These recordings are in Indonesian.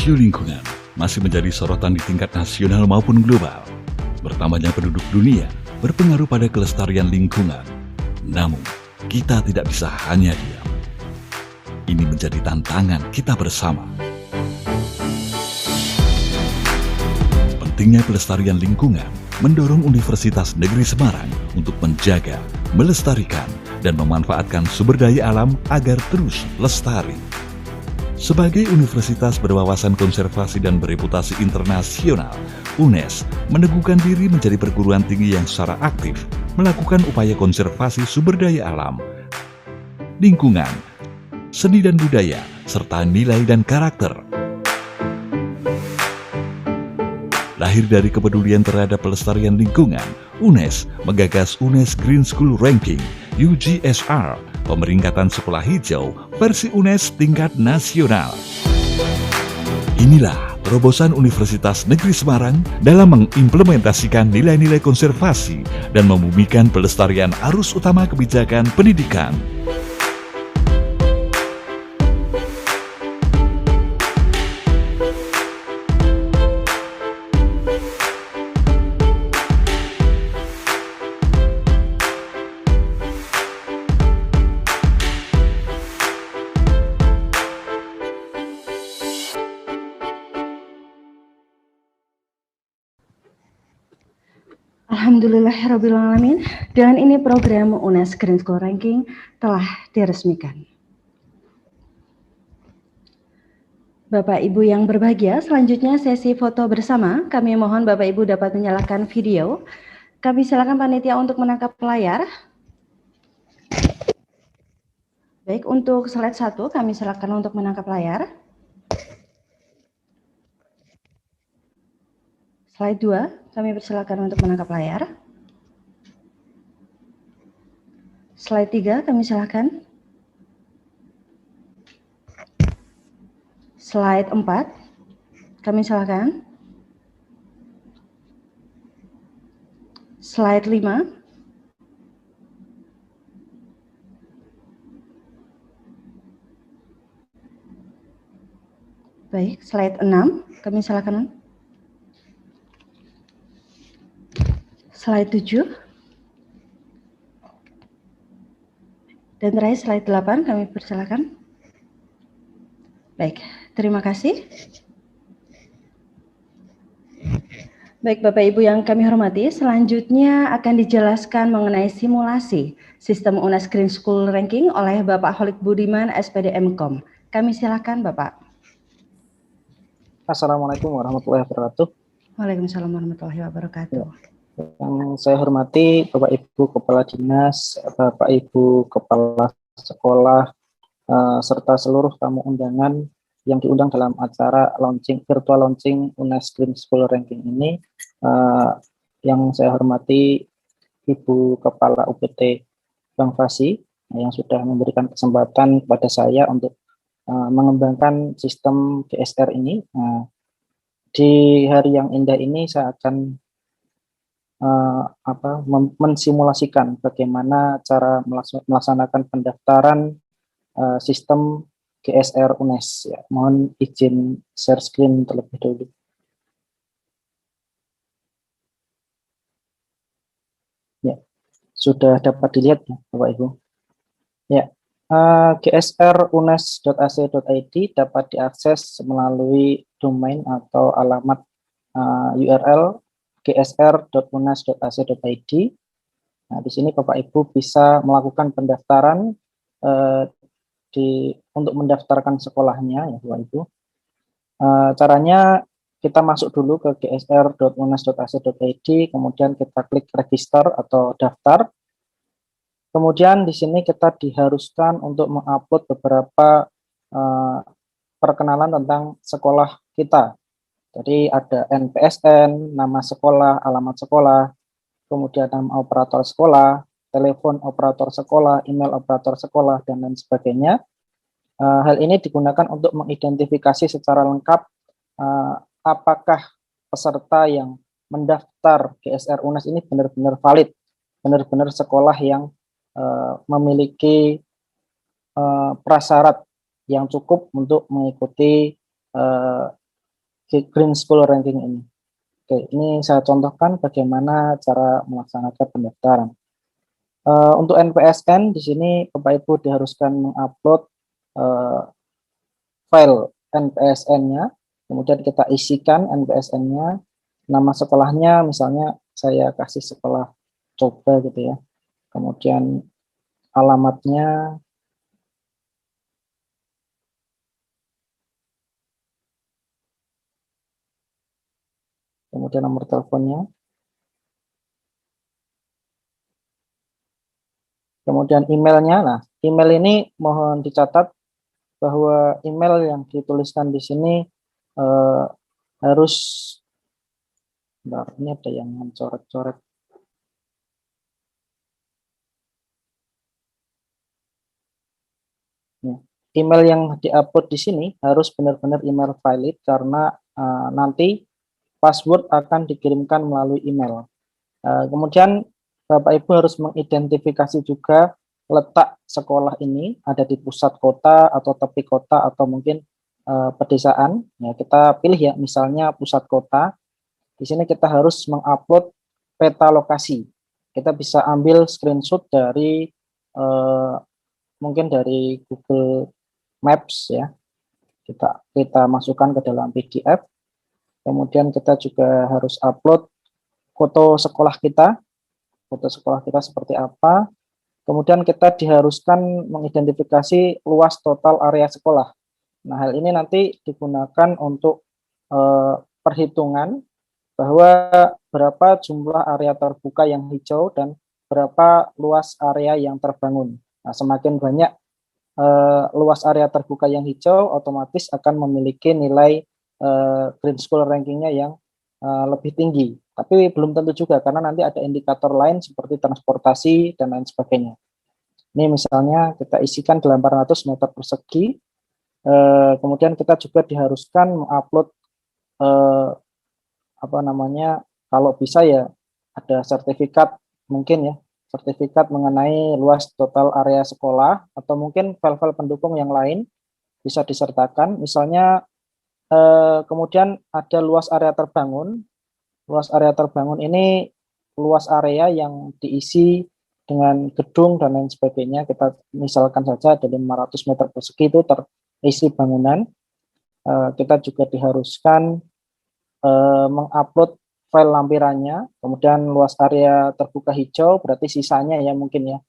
Isu lingkungan masih menjadi sorotan di tingkat nasional maupun global. Bertambahnya penduduk dunia berpengaruh pada kelestarian lingkungan. Namun, kita tidak bisa hanya diam. Ini menjadi tantangan kita bersama. Pentingnya pelestarian lingkungan mendorong Universitas Negeri Semarang untuk menjaga, melestarikan, dan memanfaatkan sumber daya alam agar terus lestari. Sebagai universitas berwawasan konservasi dan bereputasi internasional, UNES meneguhkan diri menjadi perguruan tinggi yang secara aktif melakukan upaya konservasi sumber daya alam, lingkungan, seni dan budaya, serta nilai dan karakter. Lahir dari kepedulian terhadap pelestarian lingkungan, UNES menggagas UNES Green School Ranking UGSR, pemeringkatan sekolah hijau versi UNES tingkat nasional. Inilah terobosan Universitas Negeri Semarang dalam mengimplementasikan nilai-nilai konservasi dan membumikan pelestarian arus utama kebijakan pendidikan. Alhamdulillahirrabbilalamin. Dengan ini program UNES Green School Ranking telah diresmikan. Bapak Ibu yang berbahagia, selanjutnya sesi foto bersama. Kami mohon Bapak Ibu dapat menyalakan video. Kami silakan panitia untuk menangkap layar. Baik, untuk slide 1 kami silakan untuk menangkap layar. Slide 2 kami persilakan untuk menangkap layar. Slide 3 kami silakan. Slide 4 kami silakan. Slide 5. Baik, slide 6 kami silakan. Slide 7. Dan terakhir slide 8 kami persilakan. Baik, terima kasih. Baik Bapak Ibu yang kami hormati, selanjutnya akan dijelaskan mengenai simulasi sistem UNES Green School Ranking oleh Bapak Holik Budiman, SPD MKOM. Kami silakan Bapak. Assalamualaikum warahmatullahi wabarakatuh. Waalaikumsalam warahmatullahi wabarakatuh. Yang saya hormati Bapak Ibu Kepala Dinas, Bapak Ibu Kepala Sekolah, serta seluruh tamu undangan yang diundang dalam acara virtual launching UNES Green School Ranking ini. Yang saya hormati Ibu Kepala UPT Bang Fasi yang sudah memberikan kesempatan kepada saya untuk mengembangkan sistem GSR ini. Di hari yang indah ini saya akan mensimulasikan bagaimana cara melaksanakan pendaftaran sistem GSR UNES. Ya, mohon izin share screen terlebih dahulu. Ya, sudah dapat dilihat ya, Bapak Ibu. Ya, GSR unes.ac.id dapat diakses melalui domain atau alamat URL gsr.unes.ac.id. Nah, di sini Bapak Ibu bisa melakukan pendaftaran untuk mendaftarkan sekolahnya, ya Bapak Ibu. Caranya kita masuk dulu ke gsr.unes.ac.id, kemudian kita klik register atau daftar. Kemudian di sini kita diharuskan untuk mengupload beberapa perkenalan tentang sekolah kita. Jadi ada NPSN, nama sekolah, alamat sekolah, kemudian nama operator sekolah, telepon operator sekolah, email operator sekolah, dan lain sebagainya. Hal ini digunakan untuk mengidentifikasi secara lengkap apakah peserta yang mendaftar GSR UNES ini benar-benar valid, benar-benar sekolah yang memiliki prasyarat yang cukup untuk mengikuti Green School Ranking ini. Oke, ini saya contohkan bagaimana cara melaksanakan pendaftaran. Untuk NPSN di sini Bapak Ibu diharuskan mengupload file NPSN-nya, kemudian kita isikan NPSN-nya, nama sekolahnya, misalnya saya kasih sekolah coba gitu ya, kemudian alamatnya, kemudian nomor teleponnya, kemudian emailnya. Nah, email ini mohon dicatat bahwa email yang dituliskan di sini harus, bentar, ini ada yang mencoret-coret. Ya. Email yang diupload di sini harus benar-benar email valid karena nanti password akan dikirimkan melalui email. Kemudian Bapak Ibu harus mengidentifikasi juga letak sekolah ini ada di pusat kota atau tepi kota atau mungkin pedesaan. Ya, kita pilih ya, misalnya pusat kota. Di sini kita harus mengupload peta lokasi. Kita bisa ambil screenshot dari mungkin dari Google Maps ya. Kita masukkan ke dalam PDF. Kemudian kita juga harus upload foto sekolah kita. Foto sekolah kita seperti apa. Kemudian kita diharuskan mengidentifikasi luas total area sekolah. Nah, hal ini nanti digunakan untuk perhitungan bahwa berapa jumlah area terbuka yang hijau dan berapa luas area yang terbangun. Nah, semakin banyak luas area terbuka yang hijau, otomatis akan memiliki nilai Green School rankingnya yang lebih tinggi. Tapi belum tentu juga, karena nanti ada indikator lain seperti transportasi dan lain sebagainya. Ini misalnya kita isikan 800 meter persegi, kemudian kita juga diharuskan mengupload kalau bisa ya ada sertifikat, mungkin ya sertifikat mengenai luas total area sekolah, atau mungkin file-file pendukung yang lain bisa disertakan. Misalnya kemudian ada luas area terbangun. Luas area terbangun ini luas area yang diisi dengan gedung dan lain sebagainya. Kita misalkan saja ada 500 meter persegi itu terisi bangunan. Kita juga diharuskan mengupload file lampirannya, kemudian luas area terbuka hijau, berarti sisanya ya mungkin ya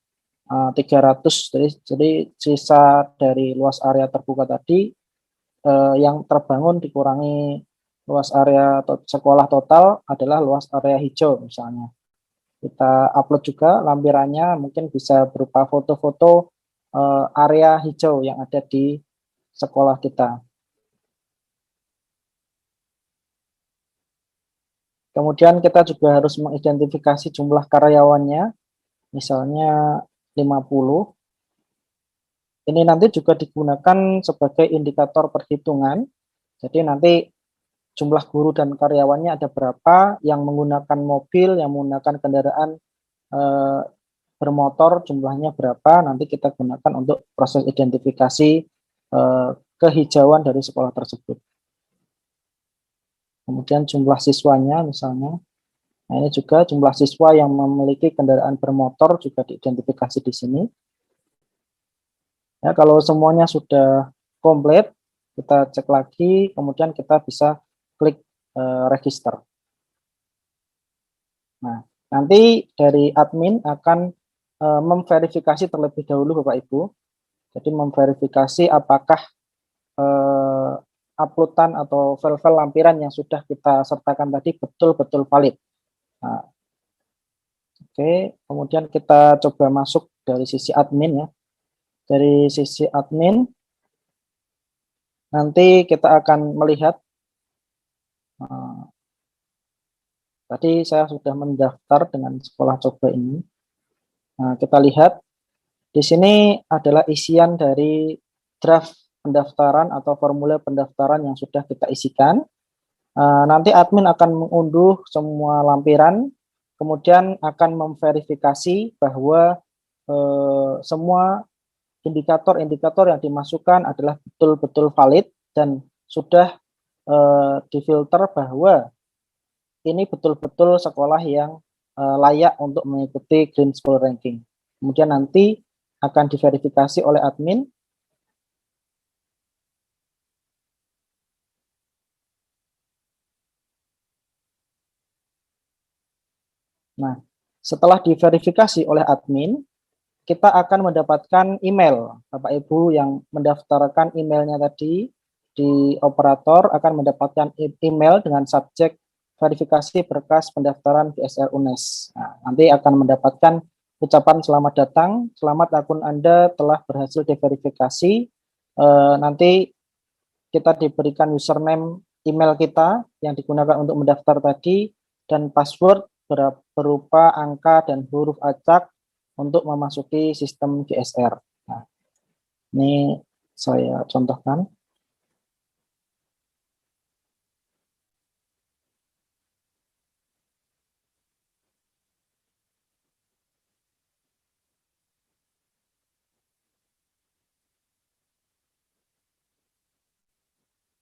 300, jadi sisa dari luas area terbuka tadi yang terbangun dikurangi luas area sekolah total adalah luas area hijau misalnya. Kita upload juga lampirannya, mungkin bisa berupa foto-foto area hijau yang ada di sekolah kita. Kemudian kita juga harus mengidentifikasi jumlah karyawannya, misalnya 50. Ini nanti juga digunakan sebagai indikator perhitungan. Jadi nanti jumlah guru dan karyawannya ada berapa, yang menggunakan mobil, yang menggunakan kendaraan bermotor jumlahnya berapa, nanti kita gunakan untuk proses identifikasi kehijauan dari sekolah tersebut. Kemudian jumlah siswanya misalnya, nah ini juga jumlah siswa yang memiliki kendaraan bermotor juga diidentifikasi di sini. Ya, kalau semuanya sudah komplit, kita cek lagi, kemudian kita bisa klik register. Nah, nanti dari admin akan memverifikasi terlebih dahulu Bapak Ibu. Jadi memverifikasi apakah uploadan atau file-file lampiran yang sudah kita sertakan tadi betul-betul valid. Nah, oke, kemudian kita coba masuk dari sisi admin ya. Dari sisi admin, nanti kita akan melihat, tadi saya sudah mendaftar dengan sekolah coba ini. Nah, kita lihat, di sini adalah isian dari draft pendaftaran atau formulir pendaftaran yang sudah kita isikan. Nanti admin akan mengunduh semua lampiran, kemudian akan memverifikasi bahwa semua indikator-indikator yang dimasukkan adalah betul-betul valid dan sudah difilter bahwa ini betul-betul sekolah yang layak untuk mengikuti Green School Ranking. Kemudian nanti akan diverifikasi oleh admin. Nah, setelah diverifikasi oleh admin, kita akan mendapatkan email. Bapak Ibu yang mendaftarkan emailnya tadi di operator akan mendapatkan email dengan subjek verifikasi berkas pendaftaran GSR UNES. Nah, nanti akan mendapatkan ucapan selamat datang, selamat akun Anda telah berhasil diverifikasi. Nanti kita diberikan username email kita yang digunakan untuk mendaftar tadi dan password berupa angka dan huruf acak untuk memasuki sistem GSR. Nah, ini saya contohkan.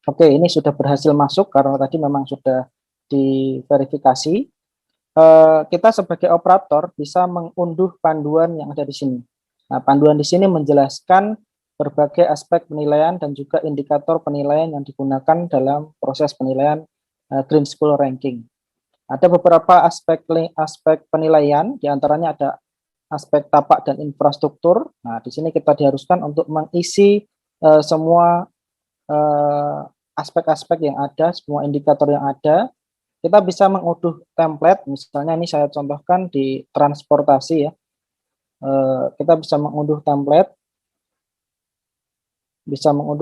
Oke, ini sudah berhasil masuk karena tadi memang sudah diverifikasi. Kita sebagai operator bisa mengunduh panduan yang ada di sini. Nah, panduan di sini menjelaskan berbagai aspek penilaian dan juga indikator penilaian yang digunakan dalam proses penilaian Green School Ranking. Ada beberapa aspek penilaian, diantaranya ada aspek tapak dan infrastruktur. Nah, di sini kita diharuskan untuk mengisi semua aspek-aspek yang ada, semua indikator yang ada. Kita bisa mengunduh template, misalnya ini saya contohkan di transportasi ya. Kita bisa mengunduh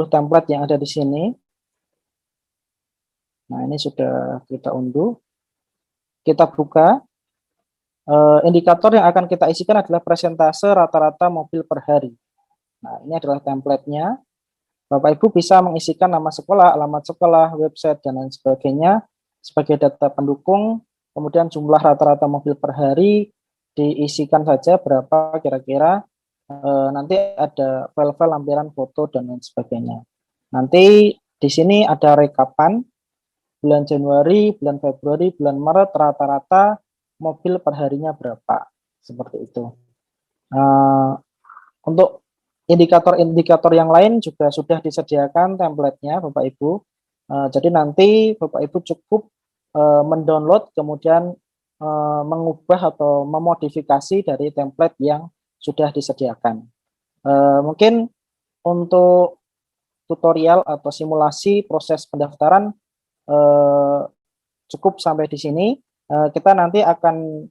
template yang ada di sini. Nah, ini sudah kita unduh. Kita buka. Indikator yang akan kita isikan adalah persentase rata-rata mobil per hari. Nah, ini adalah template-nya. Bapak Ibu bisa mengisikan nama sekolah, alamat sekolah, website, dan lain sebagainya sebagai data pendukung. Kemudian jumlah rata-rata mobil per hari diisikan saja berapa kira-kira. Nanti ada file-file lampiran foto dan lain sebagainya. Nanti di sini ada rekapan bulan Januari, bulan Februari, bulan Maret rata-rata mobil per harinya berapa, seperti itu. Untuk indikator-indikator yang lain juga sudah disediakan template-nya Bapak Ibu. Jadi nanti Bapak Ibu cukup mendownload kemudian mengubah atau memodifikasi dari template yang sudah disediakan. Mungkin untuk tutorial atau simulasi proses pendaftaran cukup sampai di sini. Kita nanti akan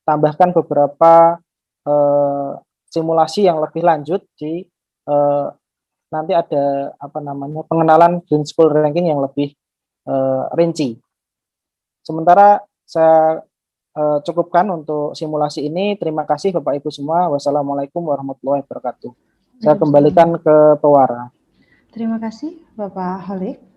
tambahkan beberapa simulasi yang lebih lanjut di nanti ada pengenalan Green School Ranking yang lebih rinci. Sementara saya cukupkan untuk simulasi ini. Terima kasih Bapak Ibu semua. Wassalamualaikum warahmatullahi wabarakatuh. Saya kembalikan ke Pewara. Terima kasih Bapak Holik.